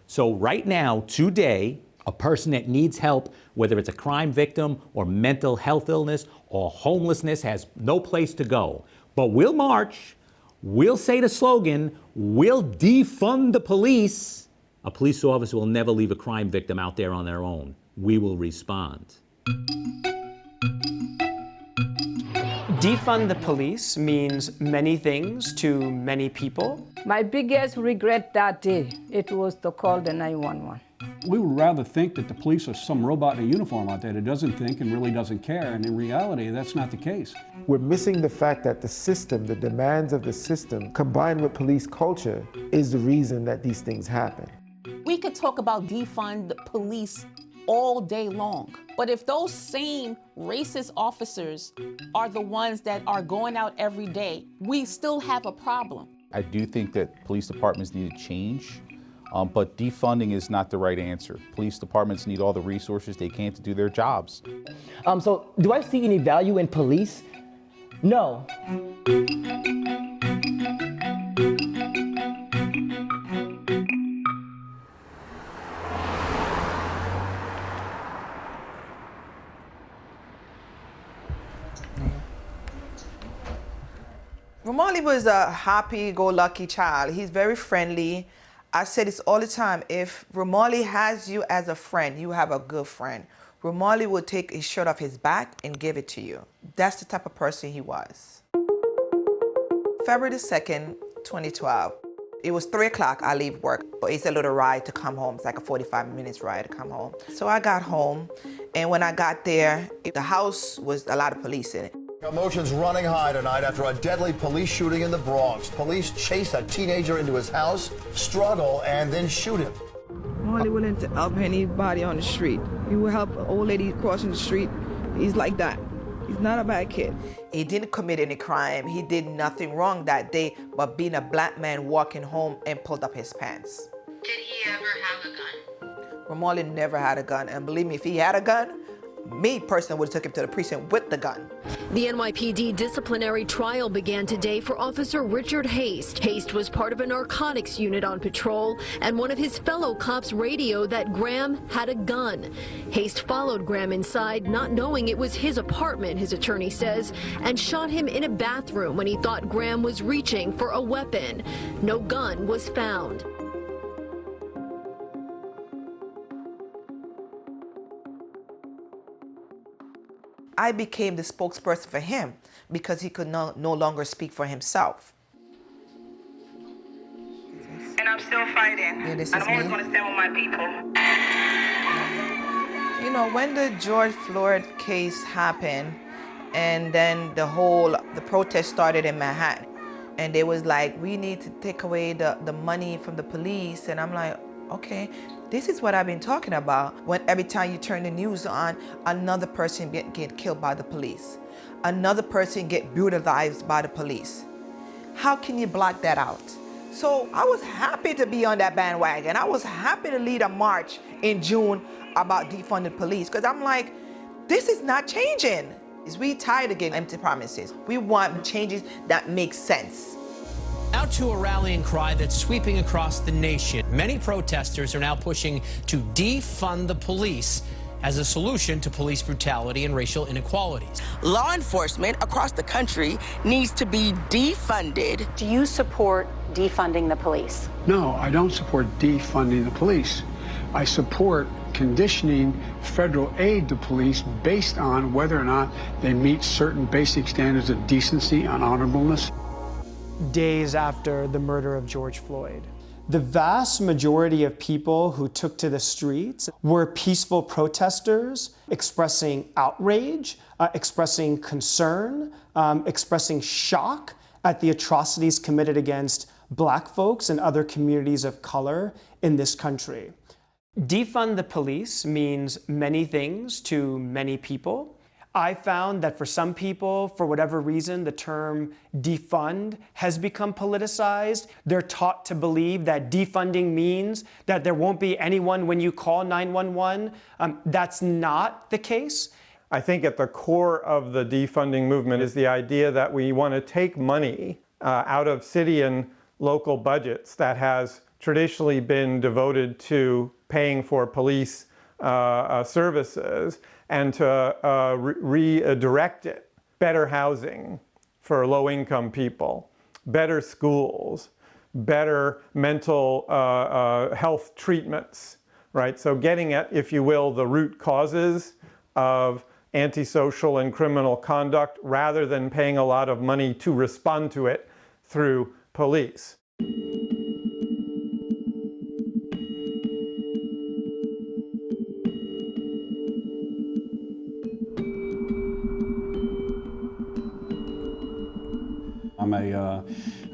So right now, today, a person that needs help, whether it's a crime victim or mental health illness or homelessness, has no place to go. But we'll march, we'll say the slogan, we'll defund the police. A police officer will never leave a crime victim out there on their own. We will respond. Defund the police means many things to many people. My biggest regret that day, it was to call the 911. We would rather think that the police are some robot in a uniform out there that doesn't think and really doesn't care, and in reality, that's not the case. We're missing the fact that the system, the demands of the system, combined with police culture, is the reason that these things happen. We could talk about defund the police all day long, but if those same racist officers are the ones that are going out every day, we still have a problem. I do think that police departments need to change, but defunding is not the right answer. Police departments need all the resources they can to do their jobs. So do I see any value in police? No. Romali was a happy-go-lucky child. He's very friendly. I say this all the time. If Romali has you as a friend, you have a good friend. Romali will take his shirt off his back and give it to you. That's the type of person he was. February the 2nd, 2012. It was 3 o'clock, I leave work. It's a little ride to come home. It's like a 45 minutes ride to come home. So I got home, and when I got there, the house was a lot of police in it. Emotions running high tonight after a deadly police shooting in the Bronx. Police chase a teenager into his house, struggle, and then shoot him. I'm only willing to help anybody on the street. He will help an old lady crossing the street. He's like that. He's not a bad kid. He didn't commit any crime. He did nothing wrong that day but being a black man walking home and pulled up his pants. Did he ever have a gun? Romali never had a gun. And believe me, if he had a gun, me personally would have took him to the precinct with the gun. The NYPD disciplinary trial began today for Officer Richard Haste. Haste was part of a narcotics unit on patrol, and one of his fellow cops radioed that Graham had a gun. Haste followed Graham inside, not knowing it was his apartment, his attorney says, and shot him in a bathroom when he thought Graham was reaching for a weapon. No gun was found. I became the spokesperson for him because he could no longer speak for himself. And I'm still fighting. Yeah, this and is I'm always me. going to stand with my people. You know, when the George Floyd case happened, and then the protest started in Manhattan, and they was like, we need to take away the money from the police, and I'm like, okay, this is what I've been talking about. When every time you turn the news on, another person get killed by the police. Another person get brutalized by the police. How can you block that out? So I was happy to be on that bandwagon. I was happy to lead a march in June about defunding the police, because I'm like, this is not changing. We tired of getting empty promises. We want changes that make sense. Out to a rallying cry that's sweeping across the nation. Many protesters are now pushing to defund the police as a solution to police brutality and racial inequalities. Law enforcement across the country needs to be defunded. Do you support defunding the police? No, I don't support defunding the police. I support conditioning federal aid to police based on whether or not they meet certain basic standards of decency and honorableness. Days after the murder of George Floyd, the vast majority of people who took to the streets were peaceful protesters expressing outrage, expressing concern, expressing shock at the atrocities committed against Black folks and other communities of color in this country. Defund the police means many things to many people. I found that for some people, for whatever reason, the term defund has become politicized. They're taught to believe that defunding means that there won't be anyone when you call 911. That's not the case. I think at the core of the defunding movement is the idea that we want to take money out of city and local budgets that has traditionally been devoted to paying for police services and to redirect it. Better housing for low-income people, better schools, better mental health treatments, right? So getting at, if you will, the root causes of antisocial and criminal conduct rather than paying a lot of money to respond to it through police. I'm a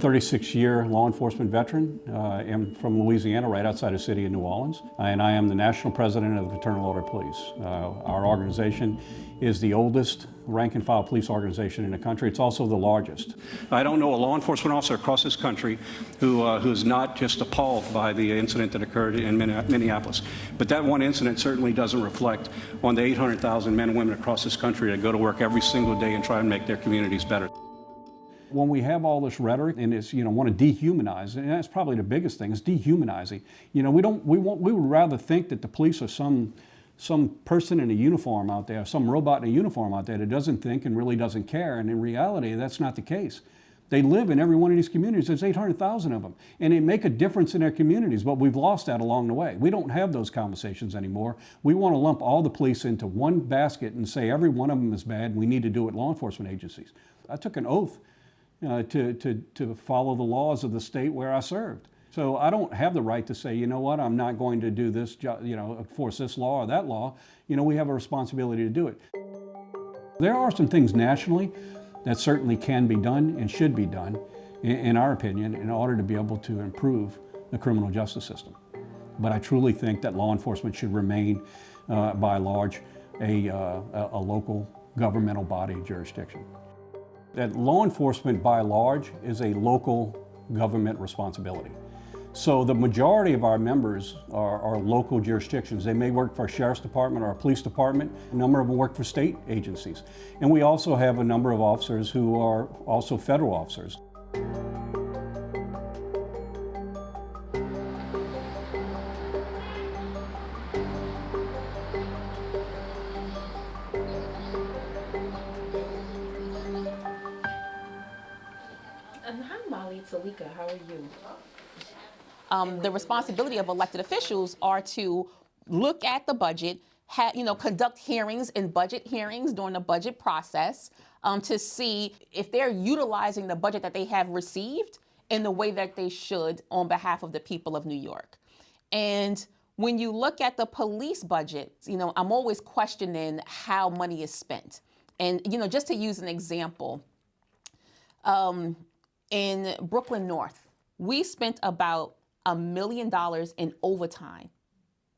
36-year law enforcement veteran. I'm from Louisiana, right outside the city of New Orleans, and I am the national president of the Fraternal Order of Police. Our organization is the oldest rank-and-file police organization in the country. It's also the largest. I don't know a law enforcement officer across this country who's not just appalled by the incident that occurred in Minneapolis. But that one incident certainly doesn't reflect on the 800,000 men and women across this country that go to work every single day and try and make their communities better. When we have all this rhetoric and it's, want to dehumanize, and that's probably the biggest thing, is dehumanizing. We would rather think that the police are some person in a uniform out there, some robot in a uniform out there that doesn't think and really doesn't care. And in reality, that's not the case. They live in every one of these communities. There's 800,000 of them, and they make a difference in their communities, but we've lost that along the way. We don't have those conversations anymore. We want to lump all the police into one basket and say every one of them is bad, and we need to do it law enforcement agencies. I took an oath to follow the laws of the state where I served. So I don't have the right to say, you know what, I'm not going to do this, enforce this law or that law. We have a responsibility to do it. There are some things nationally that certainly can be done and should be done, in our opinion, in order to be able to improve the criminal justice system. But I truly think that law enforcement should remain, by and large, a local governmental body jurisdiction. That law enforcement, by and large, is a local government responsibility. So the majority of our members are local jurisdictions. They may work for a sheriff's department or a police department. A number of them work for state agencies. And we also have a number of officers who are also federal officers. How are you? The responsibility of elected officials are to look at the budget, conduct hearings and budget hearings during the budget process to see if they're utilizing the budget that they have received in the way that they should on behalf of the people of New York. And when you look at the police budget, I'm always questioning how money is spent. And, just to use an example, in Brooklyn North, we spent about $1 million in overtime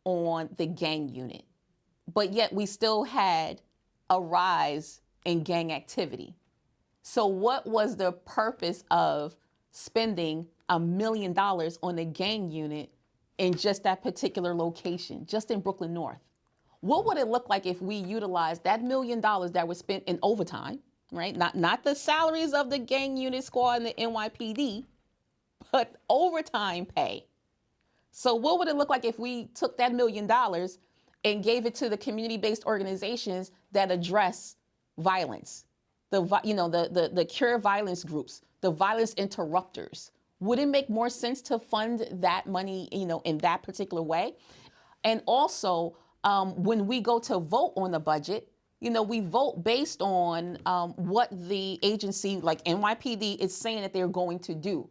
on the gang unit, but yet we still had a rise in gang activity. So what was the purpose of spending $1 million on the gang unit in just that particular location, just in Brooklyn North? What would it look like if we utilized that $1 million that was spent in overtime, right? Not the salaries of the gang unit squad and the NYPD, but overtime pay. So what would it look like if we took that $1 million and gave it to the community-based organizations that address violence, the cure violence groups, the violence interrupters? Would it make more sense to fund that money, in that particular way? And also, when we go to vote on the budget, we vote based on what the agency like NYPD is saying that they're going to do.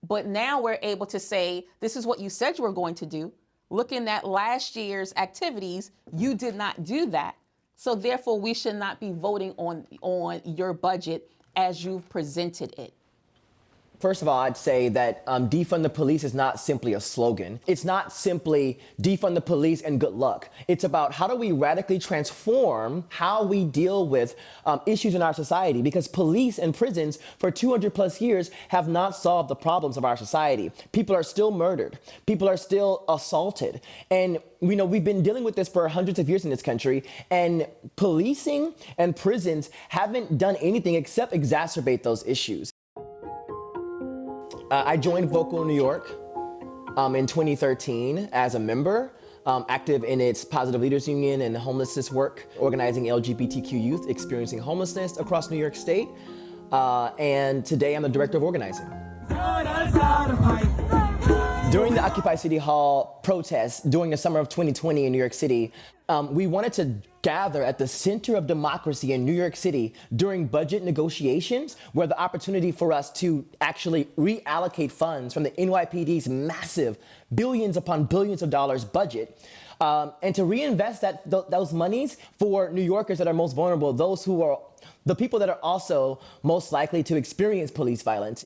But now we're able to say, this is what you said you were going to do. Looking at last year's activities, you did not do that. So therefore, we should not be voting on your budget as you've presented it. First of all, I'd say that defund the police is not simply a slogan. It's not simply defund the police and good luck. It's about how do we radically transform how we deal with issues in our society, because police and prisons for 200 plus years have not solved the problems of our society. People are still murdered. People are still assaulted. And we've been dealing with this for hundreds of years in this country, and policing and prisons haven't done anything except exacerbate those issues. I joined Vocal New York in 2013 as a member, active in its Positive Leaders Union and homelessness work, organizing LGBTQ youth experiencing homelessness across New York State. And today I'm the director of organizing. During the Occupy City Hall protests during the summer of 2020 in New York City, we wanted to gather at the center of democracy in New York City during budget negotiations, where the opportunity for us to actually reallocate funds from the NYPD's massive billions upon billions of dollars budget, and to reinvest those monies for New Yorkers that are most vulnerable, those who are the people that are also most likely to experience police violence.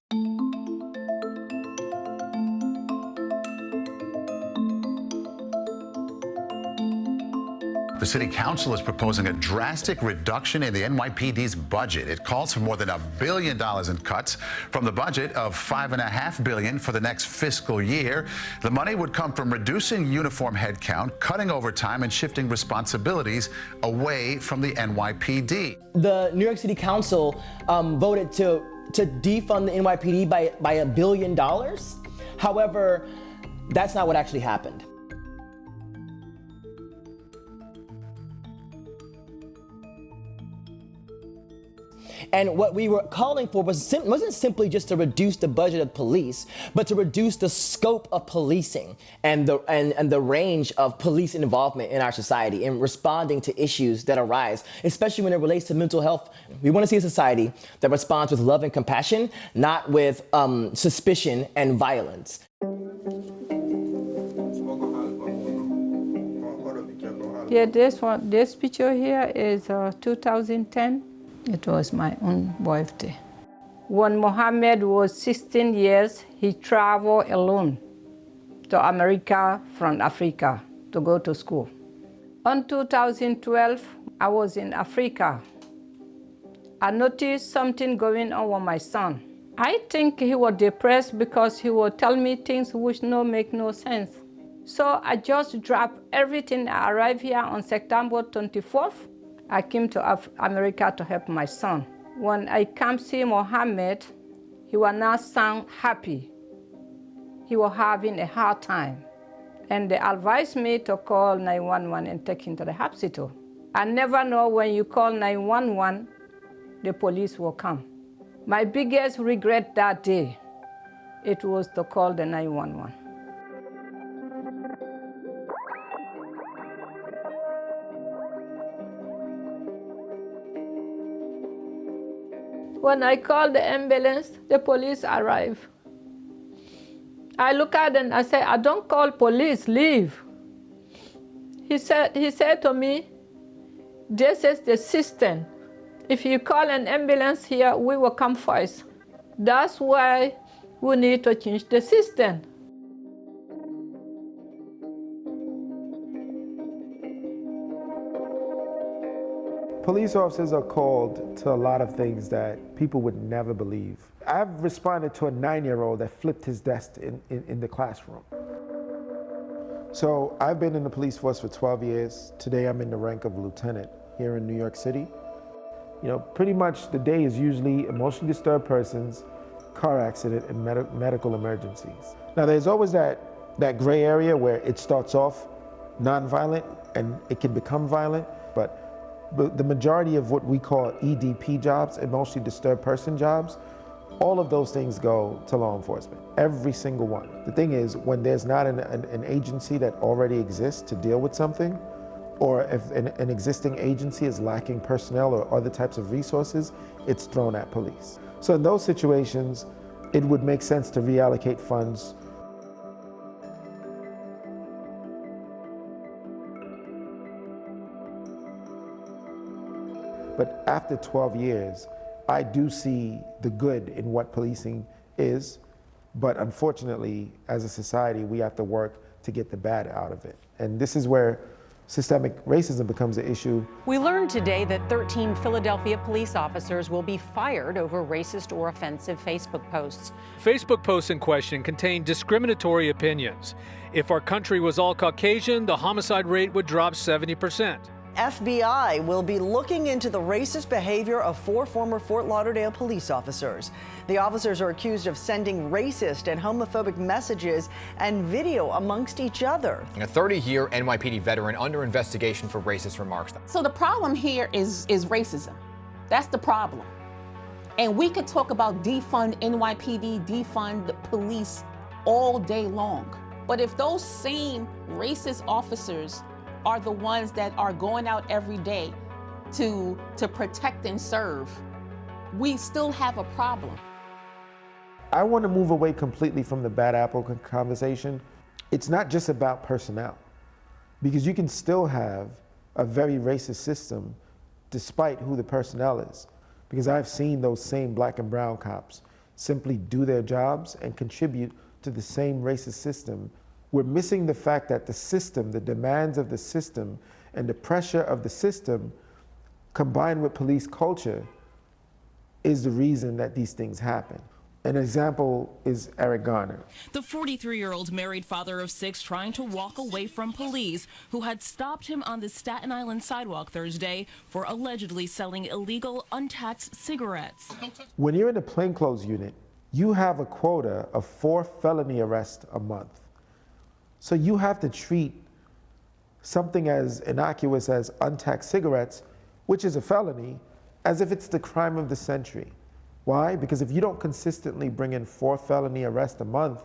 The city council is proposing a drastic reduction in the NYPD's budget. It calls for more than $1 billion in cuts from the budget of $5.5 billion for the next fiscal year. The money would come from reducing uniform headcount, cutting overtime, and shifting responsibilities away from the NYPD. The New York City Council voted to defund the NYPD by $1 billion. However, that's not what actually happened. And what we were calling for wasn't simply just to reduce the budget of police, but to reduce the scope of policing and the range of police involvement in our society in responding to issues that arise, especially when it relates to mental health. We want to see a society that responds with love and compassion, not with suspicion and violence. Yeah, this picture here is 2010. It was my own birthday. When Mohammed was 16 years, he traveled alone to America from Africa to go to school. In 2012, I was in Africa. I noticed something going on with my son. I think he was depressed because he would tell me things which make no sense. So I just dropped everything. I arrived here on September 24th. I came to America to help my son. When I came see Mohammed, he was not sound happy. He was having a hard time. And they advised me to call 911 and take him to the hospital. I never know when you call 911, the police will come. My biggest regret that day, it was to call the 911. When I called the ambulance, the police arrived. I look at them, I say, I don't call police, leave. He said to me, this is the system. If you call an ambulance here, we will come first. That's why we need to change the system. Police officers are called to a lot of things that people would never believe. I've responded to a 9-year-old that flipped his desk in the classroom. So I've been in the police force for 12 years. Today I'm in the rank of lieutenant here in New York City. You know, pretty much the day is usually emotionally disturbed persons, car accident, and medical emergencies. Now there's always that gray area where it starts off non-violent and it can become violent, but the majority of what we call EDP jobs, emotionally disturbed person jobs, all of those things go to law enforcement, every single one. The thing is, when there's not an agency that already exists to deal with something, or if an existing agency is lacking personnel or other types of resources, it's thrown at police. So in those situations, it would make sense to reallocate funds. But after 12 years, I do see the good in what policing is, but unfortunately, as a society, we have to work to get the bad out of it. And this is where systemic racism becomes an issue. We learned today that 13 Philadelphia police officers will be fired over racist or offensive Facebook posts. Facebook posts in question contain discriminatory opinions. If our country was all Caucasian, the homicide rate would drop 70%. FBI will be looking into the racist behavior of 4 former Fort Lauderdale police officers. The officers are accused of sending racist and homophobic messages and video amongst each other. A 30-year NYPD veteran under investigation for racist remarks. So the problem here is racism. That's the problem. And we could talk about defund NYPD, defund the police all day long. But if those same racist officers are the ones that are going out every day to protect and serve, we still have a problem. I want to move away completely from the bad apple conversation. It's not just about personnel, because you can still have a very racist system despite who the personnel is. Because I've seen those same black and brown cops simply do their jobs and contribute to the same racist system. We're missing the fact that the system, the demands of the system, and the pressure of the system, combined with police culture, is the reason that these things happen. An example is Eric Garner. The 43-year-old married father of 6 trying to walk away from police who had stopped him on the Staten Island sidewalk Thursday for allegedly selling illegal, untaxed cigarettes. When you're in the plainclothes unit, you have a quota of 4 felony arrests a month. So you have to treat something as innocuous as untaxed cigarettes, which is a felony, as if it's the crime of the century. Why? Because if you don't consistently bring in 4 felony arrests a month,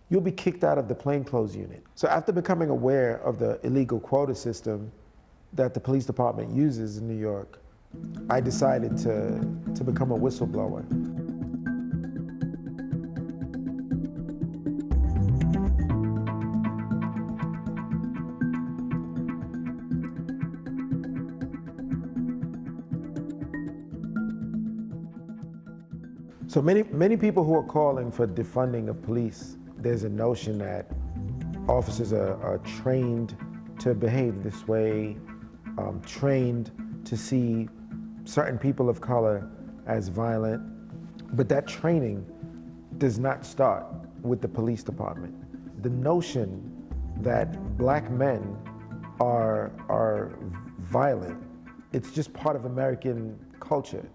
you'll be kicked out of the plainclothes unit. So after becoming aware of the illegal quota system that the police department uses in New York, I decided to become a whistleblower. So many people who are calling for defunding of police, there's a notion that officers are trained to behave this way, trained to see certain people of color as violent, but that training does not start with the police department. The notion that black men are violent, it's just part of American culture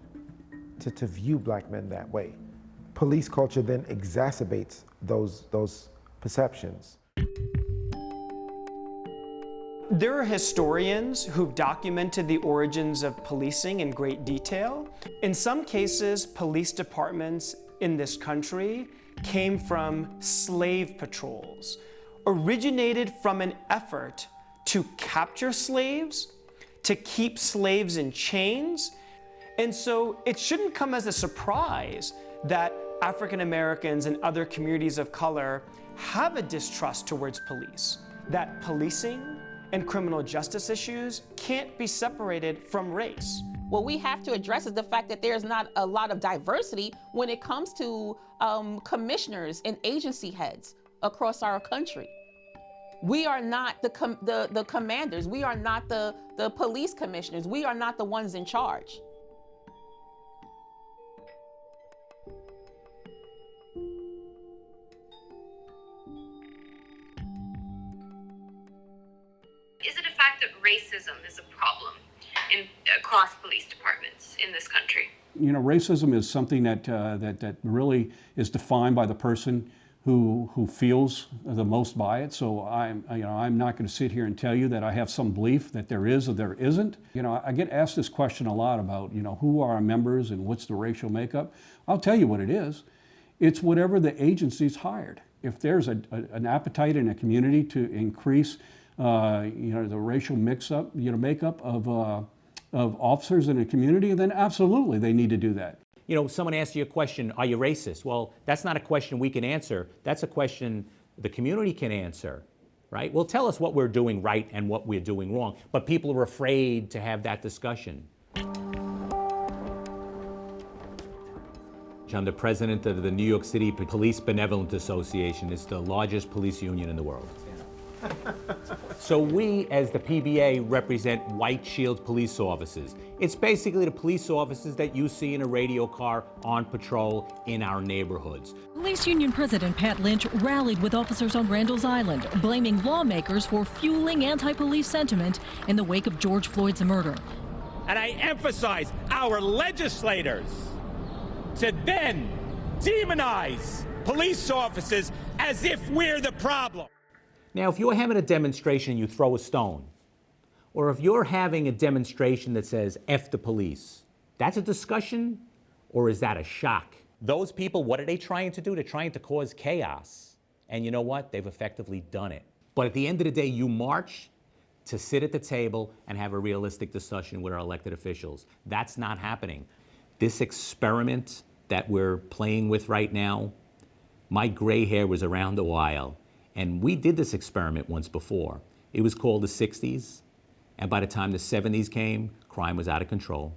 to view black men that way. Police culture then exacerbates those perceptions. There are historians who've documented the origins of policing in great detail. In some cases, police departments in this country came from slave patrols, originated from an effort to capture slaves, to keep slaves in chains. And so it shouldn't come as a surprise that African Americans and other communities of color have a distrust towards police, that policing and criminal justice issues can't be separated from race. What we have to address is the fact that there's not a lot of diversity when it comes to commissioners and agency heads across our country. We are not the commanders. We are not the police commissioners. We are not the ones in charge. Is it a fact that racism is a problem across police departments in this country? You know, racism is something that really is defined by the person who feels the most by it. So I'm not going to sit here and tell you that I have some belief that there is or there isn't. You know, I get asked this question a lot about, you know, who are our members and what's the racial makeup. I'll tell you what it is. It's whatever the agency's hired. If there's an appetite in a community to increase the racial makeup of officers in a community, then absolutely they need to do that. You know, someone asks you a question, are you racist? Well, that's not a question we can answer. That's a question the community can answer, right? Well, tell us what we're doing right and what we're doing wrong. But people are afraid to have that discussion. I'm the president of the New York City Police Benevolent Association. It's the largest police union in the world. So we, as the PBA, represent white shield police officers. It's basically the police officers that you see in a radio car on patrol in our neighborhoods. Who Police Union President Pat Lynch rallied with officers on Randall's Island, blaming lawmakers for fueling anti-police sentiment in the wake of George Floyd's murder. And I emphasize our legislators to then demonize police officers as if we're the problem. Now, if you're having a demonstration and you throw a stone, or if you're having a demonstration that says F the police, that's a discussion, or is that a shock? Those people, what are they trying to do? They're trying to cause chaos. And you know what? They've effectively done it. But at the end of the day, you march to sit at the table and have a realistic discussion with our elected officials. That's not happening. This experiment that we're playing with right now, my gray hair was around a while. And we did this experiment once before. It was called the 60s. And by the time the 70s came, crime was out of control.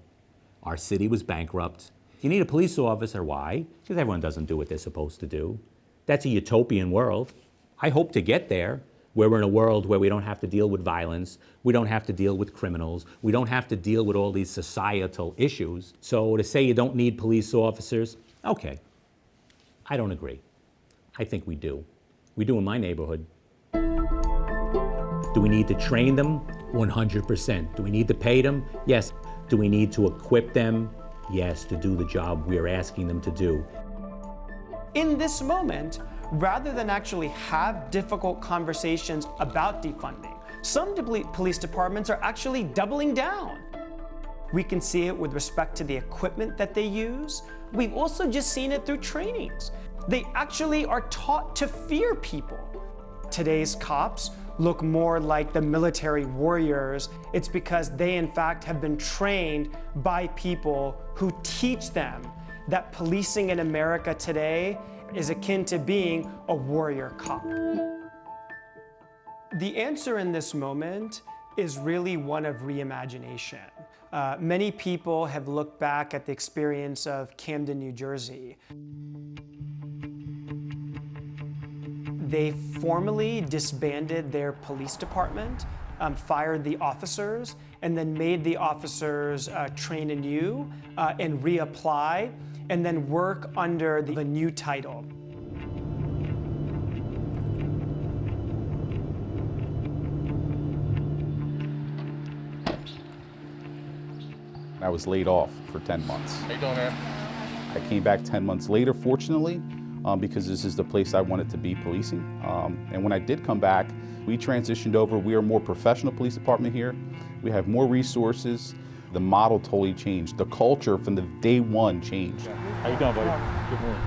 Our city was bankrupt. You need a police officer. Why? Because everyone doesn't do what they're supposed to do. That's a utopian world. I hope to get there, where we're in a world where we don't have to deal with violence, we don't have to deal with criminals, we don't have to deal with all these societal issues. So to say you don't need police officers, okay, I don't agree. I think we do. We do in my neighborhood. Do we need to train them? 100%. Do we need to pay them? Yes. Do we need to equip them? Yes, to do the job we're asking them to do. In this moment, rather than actually have difficult conversations about defunding, some police departments are actually doubling down. We can see it with respect to the equipment that they use. We've also just seen it through trainings. They actually are taught to fear people. Today's cops look more like the military warriors. It's because they, in fact, have been trained by people who teach them that policing in America today is akin to being a warrior cop. The answer in this moment is really one of reimagination. Many people have looked back at the experience of Camden, New Jersey. They formally disbanded their police department, fired the officers, and then made the officers train anew and reapply, and then work under the new title. I was laid off for 10 months. How you doing, man? I came back 10 months later, fortunately, because this is the place I wanted to be policing. And when I did come back, we transitioned over. We are a more professional police department here. We have more resources. The model totally changed. The culture from the day one changed. How you doing, buddy? Good morning.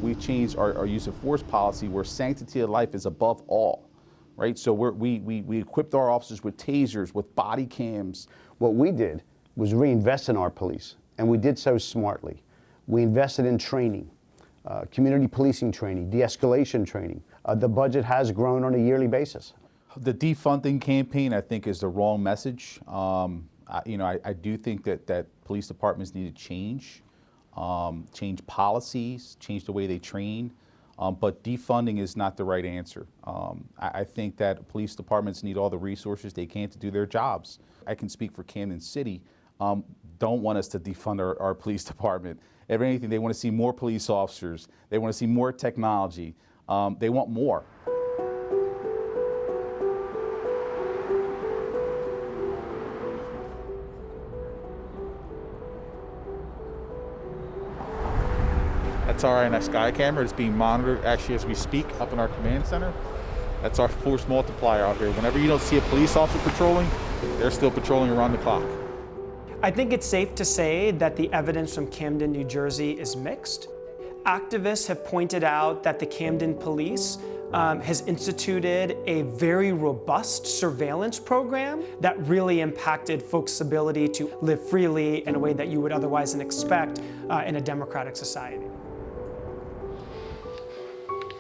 We changed our use of force policy where sanctity of life is above all, right? So we equipped our officers with tasers, with body cams. What we did was reinvest in our police, and we did so smartly. We invested in training, community policing training, de-escalation training. The budget has grown on a yearly basis. The defunding campaign, I think, is the wrong message. I do think that police departments need to change policies, change the way they train, but defunding is not the right answer. I think that police departments need all the resources they can to do their jobs. I can speak for Camden City, don't want us to defund our police department. If anything, they want to see more police officers, they want to see more technology, they want more. That's our INX Sky camera. It's being monitored actually as we speak up in our command center. That's our force multiplier out here. Whenever you don't see a police officer patrolling, they're still patrolling around the clock. I think it's safe to say that the evidence from Camden, New Jersey is mixed. Activists have pointed out that the Camden police has instituted a very robust surveillance program that really impacted folks' ability to live freely in a way that you would otherwise expect in a democratic society.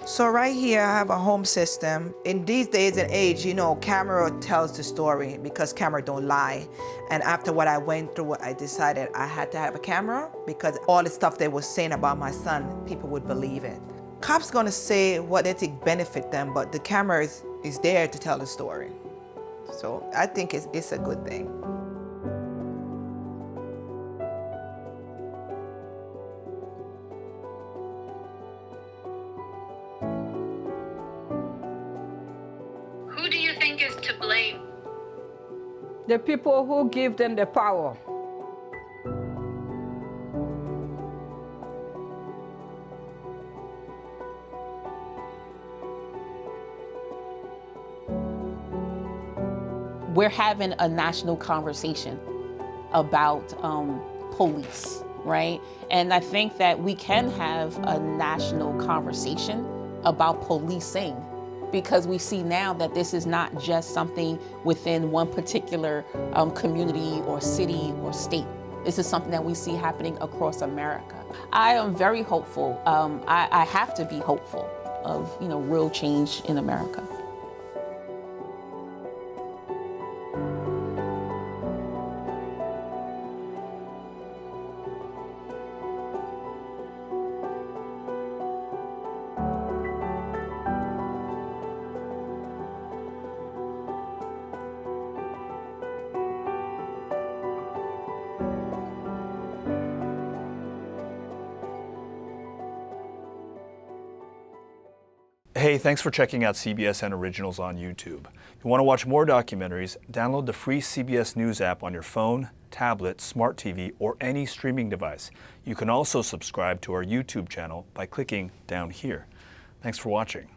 So right here, I have a home system. In these days and age, camera tells the story because camera don't lie. And after what I went through, I decided I had to have a camera because all the stuff they were saying about my son, people would believe it. cops gonna say what they think benefit them, but the camera is there to tell the story. So I think it's a good thing. Who do you think is to blame? The people who give them the power. We're having a national conversation about police, right? And I think that we can have a national conversation about policing, because we see now that this is not just something within one particular community or city or state. This is something that we see happening across America. I am very hopeful. I have to be hopeful of real change in America. Hey, thanks for checking out CBSN Originals on YouTube. If you want to watch more documentaries, download the free CBS News app on your phone, tablet, smart TV, or any streaming device. You can also subscribe to our YouTube channel by clicking down here. Thanks for watching.